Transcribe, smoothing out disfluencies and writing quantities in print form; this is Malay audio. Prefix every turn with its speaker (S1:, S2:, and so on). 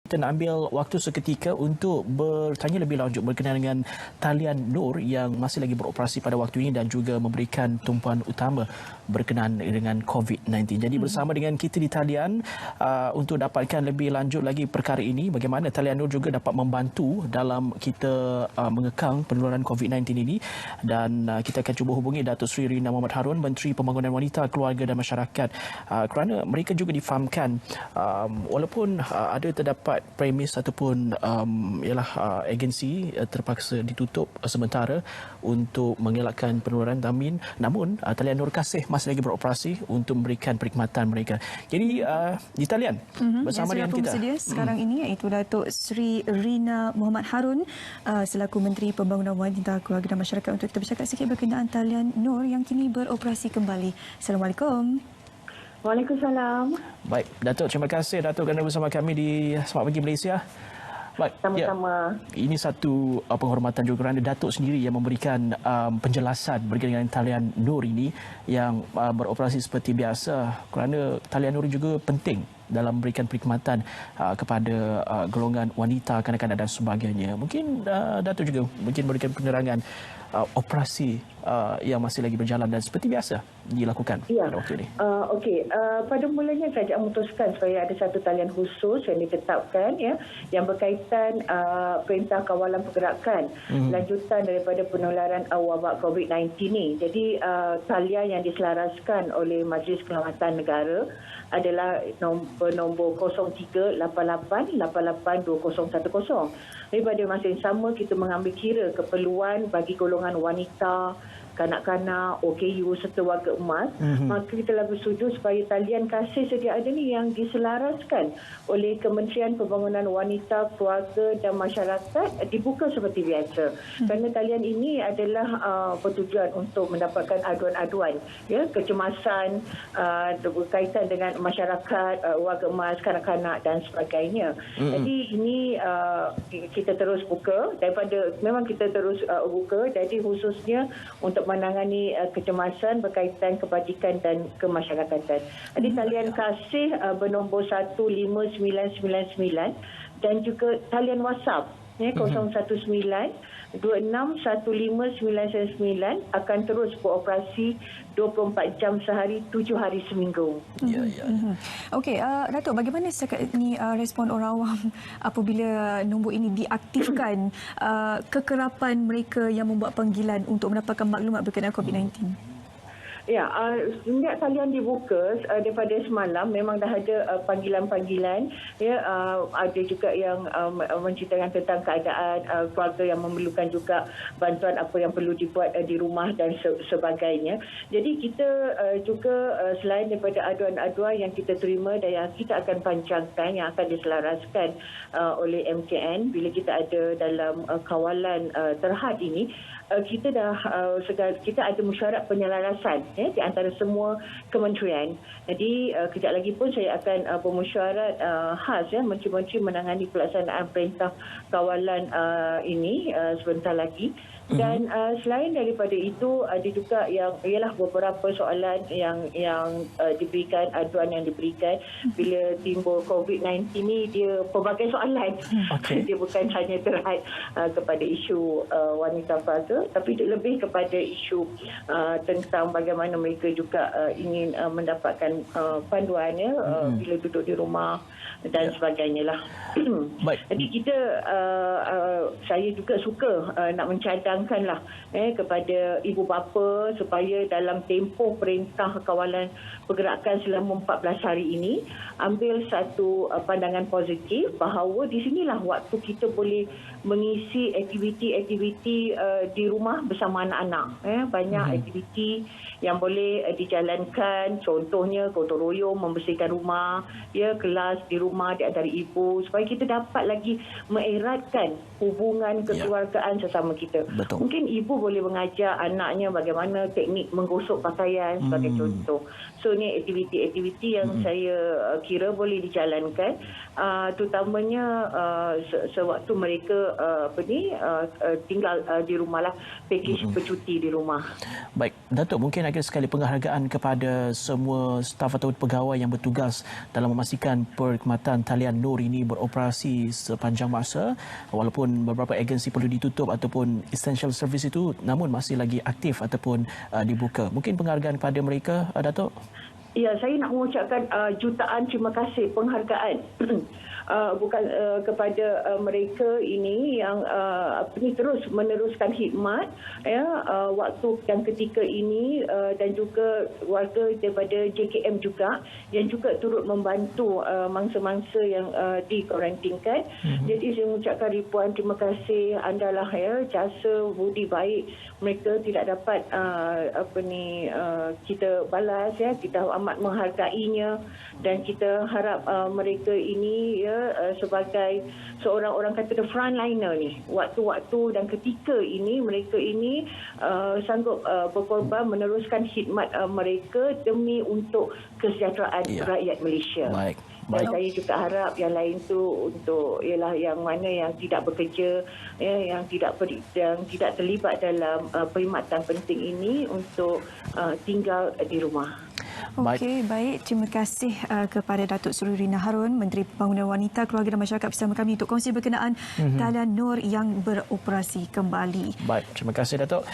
S1: Kita nak ambil waktu seketika untuk bertanya lebih lanjut berkenaan dengan talian Nur yang masih lagi beroperasi pada waktu ini dan juga memberikan tumpuan utama berkenaan dengan COVID-19. Jadi bersama dengan kita di talian untuk dapatkan lebih lanjut lagi perkara ini, bagaimana talian Nur juga dapat membantu dalam kita mengekang penularan COVID-19 ini. Dan kita akan cuba hubungi Datuk Seri Rina Mohamed Harun, Menteri Pembangunan Wanita, Keluarga dan Masyarakat, kerana mereka juga difahamkan walaupun ada terdapat premis ataupun agensi terpaksa ditutup sementara untuk mengelakkan penularan namun talian Nur Kasih masih lagi beroperasi untuk memberikan perkhidmatan mereka. Jadi di talian bersama dengan kita
S2: sekarang ini iaitu Datuk Seri Rina Mohamed Harun selaku Menteri Pembangunan Wanita, Keluarga dan Masyarakat untuk kita bercakap sikit berkenaan talian Nur yang kini beroperasi kembali. Assalamualaikum.
S3: Waalaikumsalam.
S1: Baik, Datuk, terima kasih Datuk kerana bersama kami di Selamat Pagi Malaysia. Baik,
S3: sama-sama.
S1: Ya, ini satu penghormatan juga kerana Datuk sendiri yang memberikan penjelasan berkaitan dengan talian Nur ini yang beroperasi seperti biasa, kerana talian Nur juga penting dalam memberikan perkhidmatan kepada golongan wanita, kanak-kanak dan sebagainya. Mungkin Datuk juga mungkin memberikan penerangan operasi yang masih lagi berjalan dan seperti biasa dilakukan pada waktu ini.
S3: Okey, pada mulanya kerajaan memutuskan supaya ada satu talian khusus yang ditetapkan yang berkaitan perintah kawalan pergerakan lanjutan daripada penularan wabak COVID-19 ni. Jadi talian yang diselaraskan oleh Majlis Keselamatan Negara adalah nombor 0388882010. Jadi pada masa yang sama kita mengambil kira keperluan bagi golongan wanita, kanak-kanak, OKU serta warga emas, maka kita telah bersetuju supaya talian kasih sedia ada ni yang diselaraskan oleh Kementerian Pembangunan Wanita, Keluarga dan Masyarakat dibuka seperti biasa. Kerana talian ini adalah bertujuan untuk mendapatkan aduan-aduan kecemasan berkaitan dengan masyarakat, warga emas, kanak-kanak dan sebagainya. Jadi ini kita terus buka memang kita terus buka, jadi khususnya untuk menangani kecemasan berkaitan kebajikan dan kemasyarakatan. Jadi talian kasih bernombor 15999 dan juga talian WhatsApp 019 261599 akan terus beroperasi 24 jam sehari, 7 hari seminggu.
S2: Okey, Datuk, bagaimana setakat ini respon orang awam apabila nombor ini diaktifkan, kekerapan mereka yang membuat panggilan untuk mendapatkan maklumat berkenaan COVID-19?
S3: Ya, sejak talian dibuka daripada semalam memang dah ada panggilan-panggilan. Ada juga yang menceritakan tentang keadaan keluarga yang memerlukan juga bantuan apa yang perlu dibuat di rumah dan sebagainya. Jadi kita juga selain daripada aduan-aduan yang kita terima dan yang kita akan pancangkan yang akan diselaraskan oleh MKN bila kita ada dalam kawalan terhad ini, kita ada mesyuarat penyelarasan di antara semua kementerian. Jadi kejap lagi pun saya akan bermesyuarat khas menteri-menteri menangani pelaksanaan perintah kawalan ini sebentar lagi. Dan selain daripada itu ada juga yang ialah beberapa soalan yang diberikan, aduan yang diberikan bila timbul COVID-19 ni, dia pelbagai soalan. Dia bukan hanya terhad kepada isu wanita fasa, tapi lebih kepada isu tentang bagaimana mereka juga ingin mendapatkan panduan bila duduk di rumah dan sebagainya lah. Jadi kita saya juga suka nak mencadangkanlah kepada ibu bapa supaya dalam tempoh perintah kawalan pergerakan selama 14 hari ini ambil satu pandangan positif bahawa di sinilah waktu kita boleh mengisi aktiviti-aktiviti di rumah bersama anak-anak. Banyak aktiviti yang boleh dijalankan, contohnya gotong royong membersihkan rumah, kelas di rumah di antara ibu, supaya kita dapat lagi mengeratkan hubungan kekeluargaan sesama kita.
S1: Betul.
S3: Mungkin ibu boleh mengajar anaknya bagaimana teknik menggosok pakaian sebagai contoh. So ni aktiviti-aktiviti yang saya kira boleh dijalankan, terutamanya sewaktu mereka tinggal di rumah lah, pakej bercuti di rumah.
S1: Baik, Datuk, mungkin agak terakhir sekali, penghargaan kepada semua staf atau pegawai yang bertugas dalam memastikan perkhidmatan talian Nur ini beroperasi sepanjang masa, walaupun beberapa agensi perlu ditutup ataupun essential service itu namun masih lagi aktif ataupun dibuka. Mungkin penghargaan kepada mereka, Datuk?
S3: Ya, saya nak mengucapkan jutaan terima kasih penghargaan bukan kepada mereka ini yang terus meneruskan khidmat waktu dan ketika ini, dan juga warga daripada JKM juga yang juga turut membantu mangsa-mangsa yang dikarantinkan. Jadi saya mengucapkan ribuan terima kasih anda lah, jasa budi baik mereka tidak dapat kita balas, kita amat menghargainya, dan kita harap mereka ini sebagai seorang orang kata the frontliner ni, waktu-waktu dan ketika ini mereka ini sanggup berkorban meneruskan khidmat mereka demi untuk kesejahteraan rakyat Malaysia.
S1: Baik.
S3: Dan saya juga harap yang lain tu untuk ialah yang mana yang tidak bekerja, yang tidak terlibat dalam perkhidmatan penting ini untuk tinggal di rumah.
S2: Okey, baik. Terima kasih kepada Datuk Seri Rina Harun, Menteri Pembangunan Wanita, Keluarga dan Masyarakat bersama kami untuk kongsi berkenaan talian Nur yang beroperasi kembali.
S1: Baik, terima kasih Datuk.